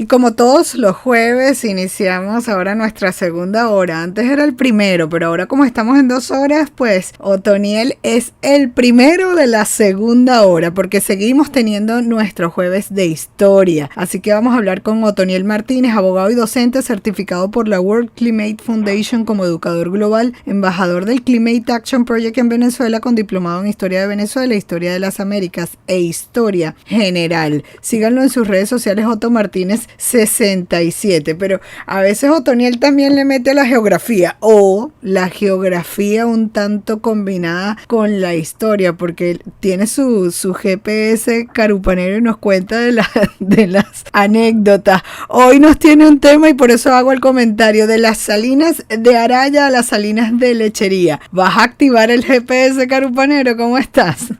Y como todos los jueves, iniciamos ahora nuestra segunda hora. Antes era el primero, pero ahora como estamos en 2 horas, pues Otoniel es el primero de la segunda hora, porque seguimos teniendo nuestro jueves de historia. Así que vamos a hablar con Otoniel Martínez, abogado y docente certificado por la World Climate Foundation como educador global, embajador del Climate Action Project en Venezuela, con diplomado en Historia de Venezuela, Historia de las Américas e Historia General. Síganlo en sus redes sociales, Otto Martínez 67, pero a veces Otoniel también le mete a la geografía, o la geografía un tanto combinada con la historia, porque tiene su GPS carupanero y nos cuenta de las anécdotas. Hoy nos tiene un tema y por eso hago el comentario de las salinas de Araya a las salinas de Lechería. ¿Vas a activar el GPS carupanero? ¿Cómo estás?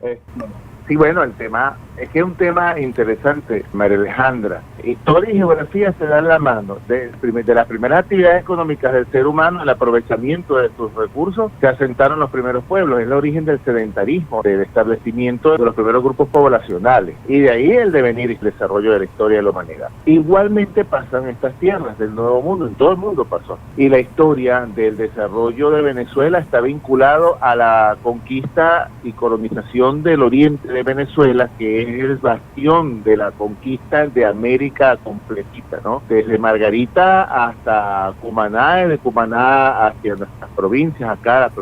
Sí, bueno, el tema es que es un tema interesante, María Alejandra. Historia y geografía se dan la mano. De las primeras actividades económicas del ser humano, el aprovechamiento de sus recursos, se asentaron los primeros pueblos. Es el origen del sedentarismo, del establecimiento de los primeros grupos poblacionales. Y de ahí el devenir y el desarrollo de la historia de la humanidad. Igualmente pasan estas tierras del Nuevo Mundo, en todo el mundo pasó. Y la historia del desarrollo de Venezuela está vinculado a la conquista y colonización del oriente de Venezuela, que es el bastión de la conquista de América completita, ¿no? Desde Margarita hasta Cumaná, de Cumaná hacia nuestras provincias, acá, hasta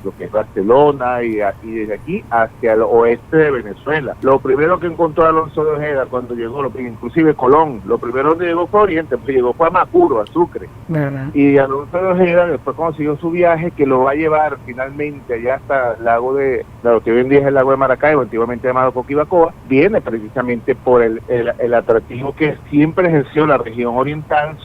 lo que es Barcelona, y desde aquí hacia el oeste de Venezuela. Lo primero que encontró Alonso de Ojeda cuando llegó, inclusive Colón, lo primero donde llegó fue Oriente, pues llegó fue a Macuro, a Sucre. ¿Verdad? Y Alonso de Ojeda después consiguió su viaje que lo va a llevar finalmente allá hasta el lago de lo que hoy en día es el lago de Maracaibo, antiguamente llamado Coquibacoa. Viene precisamente por el atractivo que siempre ejerció la región oriental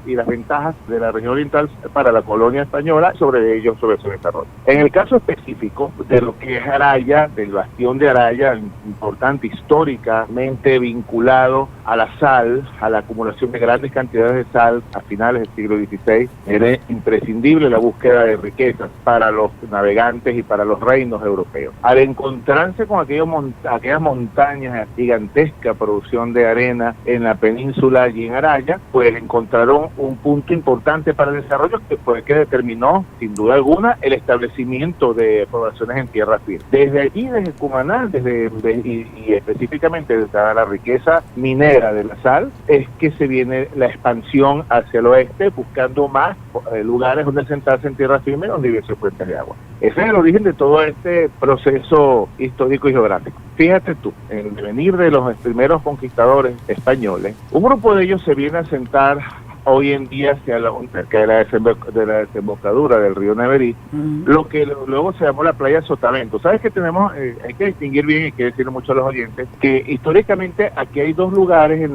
y las ventajas de la región oriental para la colonia española sobre su desarrollo. En el caso específico de lo que es Araya, del bastión de Araya, importante históricamente vinculado a la sal, a la acumulación de grandes cantidades de sal a finales del siglo XVI, era imprescindible la búsqueda de riquezas para los navegantes y para los reinos europeos. Al encontrarse con aquellas montañas, gigantesca producción de arena en la península y en Araya, pues encontraron un punto importante para el desarrollo que determinó, sin duda alguna, el establecimiento de poblaciones en tierra firme. Desde allí, desde Cumaná, y específicamente desde la riqueza minera de la sal, es que se viene la expansión hacia el oeste, buscando más lugares donde sentarse en tierra firme, donde hubiese fuentes de agua. Ese es el origen de todo este proceso histórico y geográfico. Fíjate tú, en el devenir de los primeros conquistadores españoles, un grupo de ellos se viene a sentar hoy en día cerca de la desembocadura del río Neverí, lo que luego se llamó la playa Sotavento. ¿Sabes que tenemos? Hay que distinguir bien, y hay que decirle mucho a los oyentes, que históricamente aquí hay dos lugares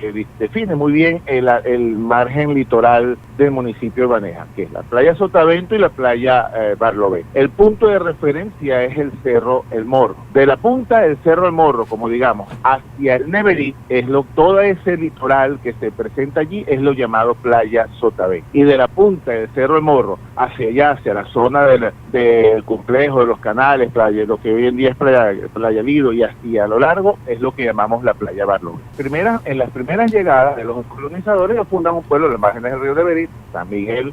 que definen muy bien el margen litoral del municipio de Baneja, que es la playa Sotavento y la playa Barlovento. El punto de referencia es el Cerro El Morro. De la punta del Cerro El Morro, como digamos, hacia el Neverí, todo ese litoral que se presenta allí es lo llamado playa Sotavento. Y de la punta del Cerro El Morro hacia allá, hacia la zona del complejo de los canales, lo que hoy en día es playa Lido, y a lo largo es lo que llamamos la playa Barlovento. En las primeras llegadas de los colonizadores, ellos fundan un pueblo en las márgenes del río Neverí, San Miguel.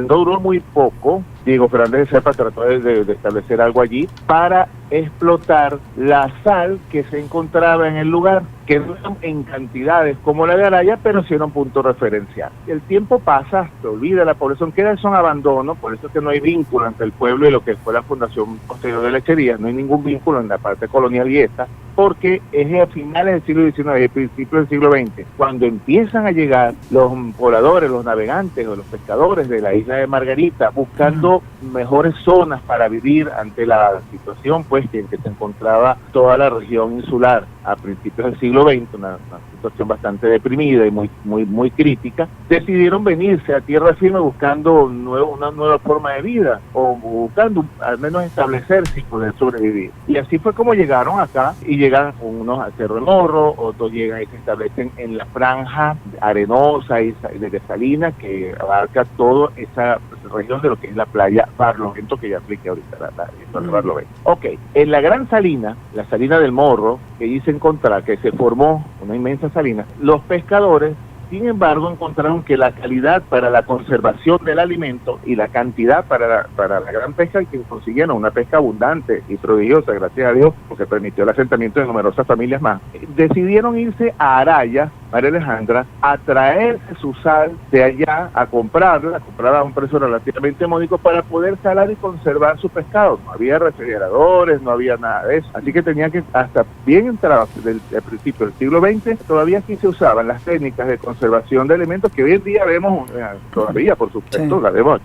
No duró muy poco. Diego Fernández de Cepa trató de establecer algo allí para explotar la sal que se encontraba en el lugar, que no eran en cantidades como la de Araya, pero sí era un punto referencial. El tiempo pasa, se olvida, la población queda en son abandono, por eso es que no hay vínculo entre el pueblo y lo que fue la fundación posterior de Lechería, no hay ningún vínculo en la parte colonial y esta, porque es a finales del siglo XIX y principios del siglo XX, cuando empiezan a llegar los pobladores, los navegantes o los pescadores de la isla de Margarita, buscando mejores zonas para vivir ante la situación pues en que se encontraba toda la región insular a principios del siglo XX, una situación bastante deprimida y muy crítica. Decidieron venirse a tierra firme buscando una nueva forma de vida, o buscando al menos establecerse y poder sobrevivir. Y así fue como llegaron acá, y llegan unos a Cerro El Morro, otros llegan y se establecen en la franja arenosa y de Salinas, que abarca toda esa región de lo que es la playa Barlovento, que ya apliqué ahorita, la de Barlovento. Ok, en la gran salina, la salina del Morro, que hice encontrar, que se formó una inmensa salina, los pescadores, sin embargo, encontraron que la calidad para la conservación del alimento y la cantidad para la gran pesca, que consiguieron una pesca abundante y prodigiosa, gracias a Dios, porque permitió el asentamiento de numerosas familias más, decidieron irse a Araya, María Alejandra, a traerse su sal de allá, a comprarla a un precio relativamente módico para poder salar y conservar su pescado. No había refrigeradores, no había nada de eso. Así que tenía que, hasta bien entrado al principio del siglo XX, todavía aquí se usaban las técnicas de conservación de alimentos que hoy en día vemos, todavía por supuesto, sí. La vemos,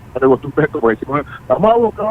como decimos, vamos a buscar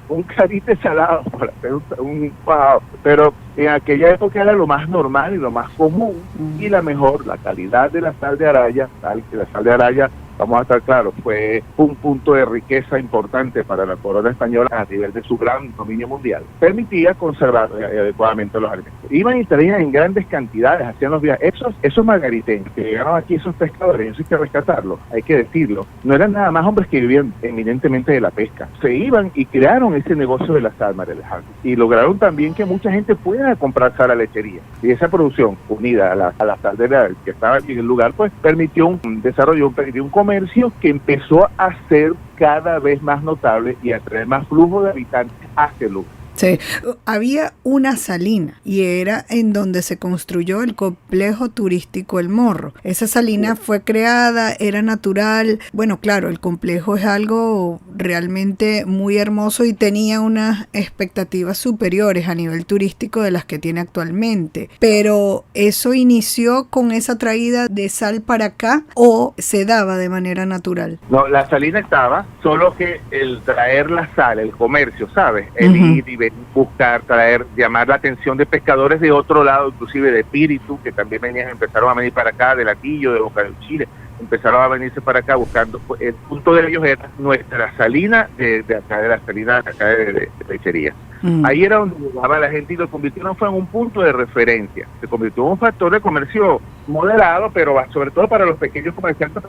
un carite salado para hacer un wow. Pero en aquella época era lo más normal y lo más común, y la mejor, la calidad de la sal de Araya, la sal de Araya, vamos a estar claros, fue un punto de riqueza importante para la corona española a nivel de su gran dominio mundial. Permitía conservar adecuadamente los alimentos. Iban y traían en grandes cantidades, hacían los viajes. Esos margariteños que llegaron aquí, esos pescadores, eso hay que rescatarlo, hay que decirlo, no eran nada más hombres que vivían eminentemente de la pesca. Se iban y crearon ese negocio de la sal, María Alejandra, y lograron también que mucha gente pueda comprar sal a lechería. Y esa producción, unida a la sal que estaba en el lugar, pues permitió un desarrollo, un comercio que empezó a ser cada vez más notable y a traer más flujo de habitantes hacia el lugar. Sí, había una salina y era en donde se construyó el complejo turístico El Morro. Esa salina fue creada, era natural. Bueno, claro, el complejo es algo realmente muy hermoso y tenía unas expectativas superiores a nivel turístico de las que tiene actualmente. Pero ¿eso inició con esa traída de sal para acá o se daba de manera natural? No, la salina estaba, solo que el traer la sal, el comercio, ¿sabes? El ir y buscar, traer, llamar la atención de pescadores de otro lado, inclusive de Espíritu, que también empezaron a venir para acá, de Latillo, de Boca del Chile, empezaron a venirse para acá buscando. El punto de ellos era nuestra salina de acá, de la salina de acá de lechería. Ahí era donde llegaba la gente y lo convirtieron, fue en un punto de referencia. Se convirtió en un factor de comercio moderado, pero sobre todo para los pequeños comerciantes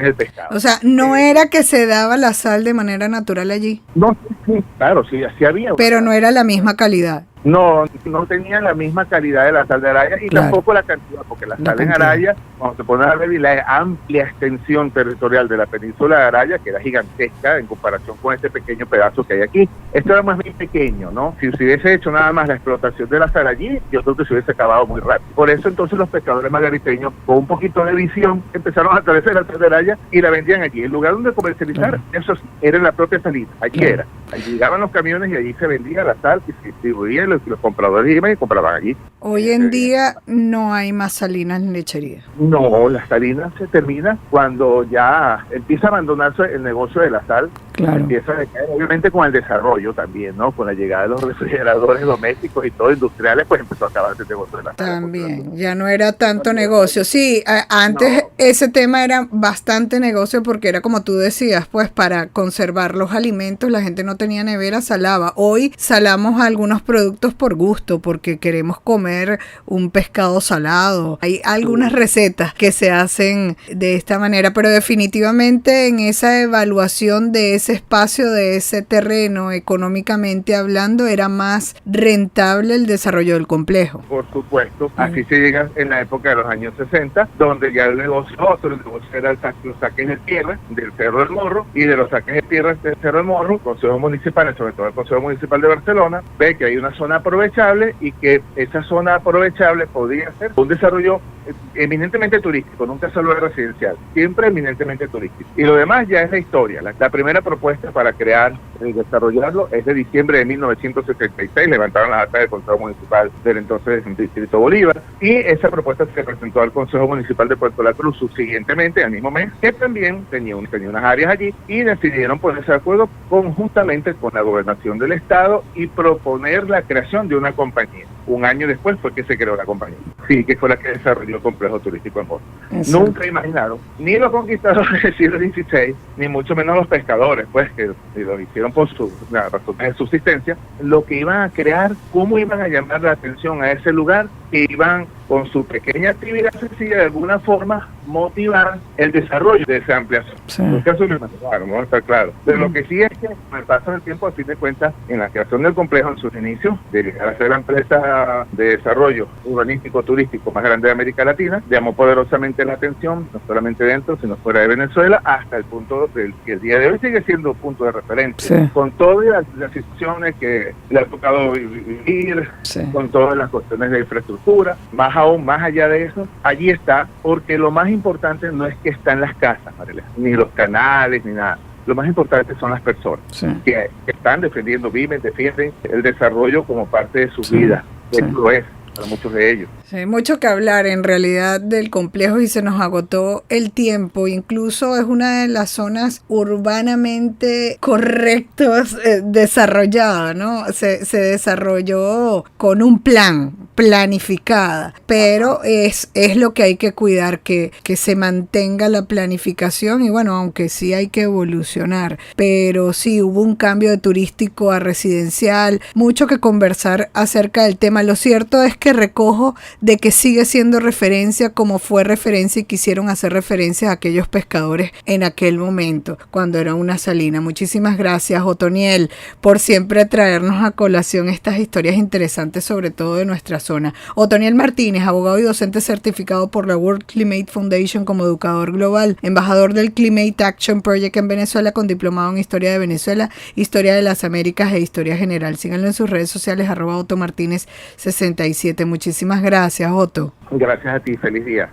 del pescado. O sea, no era que se daba la sal de manera natural allí. No, sí, claro, sí había. Pero no era la misma calidad. No tenía la misma calidad de la sal de Araya y claro, tampoco la cantidad, porque la sal en Araya, cuando se pone a ver la amplia extensión territorial de la península de Araya, que era gigantesca en comparación con este pequeño pedazo que hay aquí, esto era más bien pequeño, ¿no? Si se hubiese hecho nada más la explotación de la sal allí, yo creo que se hubiese acabado muy rápido. Por eso entonces los pescadores margariteños, con un poquito de visión, empezaron a traerse la sal de Araya y la vendían allí. El lugar donde comercializar, eso sí, era en la propia salida, allí era. Allí llegaban los camiones y allí se vendía la sal y se distribuía y los compradores iban y compraban allí. Hoy en día no hay más salinas en lechería. No, la salina se termina cuando ya empieza a abandonarse el negocio de la sal. Claro. Empieza a decaer, obviamente con el desarrollo también, ¿no? Con la llegada de los refrigeradores domésticos y todo industriales, pues empezó a acabarse el negocio de la sal. También, ya no era tanto negocio. Sí, antes ese tema era bastante negocio porque era como tú decías, pues para conservar los alimentos la gente no tenía nevera, salaba. Hoy salamos algunos productos por gusto, porque queremos comer un pescado salado. Hay algunas recetas que se hacen de esta manera, pero definitivamente en esa evaluación de ese espacio, de ese terreno, económicamente hablando, era más rentable el desarrollo del complejo. Por supuesto, así se llega en la época de los años 60, donde ya el negocio era los saques de tierra del Cerro del Morro, y de los saques de tierra del Cerro del Morro, consejos municipales, sobre todo el Consejo Municipal de Barcelona, ve que hay una zona aprovechable y que esa zona aprovechable podría ser un desarrollo eminentemente turístico, nunca solo residencial, siempre eminentemente turístico. Y lo demás ya es la historia. La primera propuesta para crear y desarrollarlo es de diciembre de 1976, levantaron la acta del Consejo Municipal del entonces Distrito Bolívar, y esa propuesta se presentó al Consejo Municipal de Puerto La Cruz subsiguientemente, al mismo mes, que también tenía unas áreas allí, y decidieron ponerse de acuerdo conjuntamente con la gobernación del estado y proponer la creación de una compañía. Un año después fue que se creó la compañía, sí, que fue la que desarrolló el complejo turístico en Morro. Nunca imaginaron, ni los conquistadores del siglo XVI, ni mucho menos los pescadores, pues, que lo hicieron por sus razones de subsistencia, lo que iban a crear, cómo iban a llamar la atención a ese lugar, que iban con su pequeña actividad sencilla, de alguna forma motivar el desarrollo de esa ampliación. Sí. En los casos de claro, no está claro. Pero lo que sí es que con el paso del tiempo, a fin de cuentas, en la creación del complejo en sus inicios, de llegar a ser la empresa de desarrollo urbanístico turístico más grande de América Latina, llamó poderosamente la atención, no solamente dentro, sino fuera de Venezuela, hasta el punto del que el día de hoy sigue siendo punto de referencia, Sí. con todas las situaciones que le ha tocado vivir, Sí. con todas las cuestiones de infraestructura, más aún, más allá de eso, allí está, porque lo más importante no es que están las casas, Mariela, ni los canales, ni nada. Lo más importante son las personas Sí. que están defendiendo, defienden el desarrollo como parte de su Sí, vida. sí. Eso lo es para muchos de ellos. Sí, hay mucho que hablar en realidad del complejo y se nos agotó el tiempo. Incluso es una de las zonas urbanamente correctos desarrollada, ¿no? Se desarrolló con un plan, planificada, pero es lo que hay que cuidar, que se mantenga la planificación y bueno, aunque sí hay que evolucionar, pero sí hubo un cambio de turístico a residencial, mucho que conversar acerca del tema. Lo cierto es que recojo de que sigue siendo referencia como fue referencia y quisieron hacer referencia a aquellos pescadores en aquel momento, cuando era una salina. Muchísimas gracias, Otoniel, por siempre traernos a colación estas historias interesantes, sobre todo de nuestra zona. Otoniel Martínez, abogado y docente certificado por la World Climate Foundation como educador global, embajador del Climate Action Project en Venezuela, con diplomado en Historia de Venezuela, Historia de las Américas e Historia General. Síganlo en sus redes sociales, @OtoMartinez67. Muchísimas gracias, Otto. Gracias a ti, feliz día.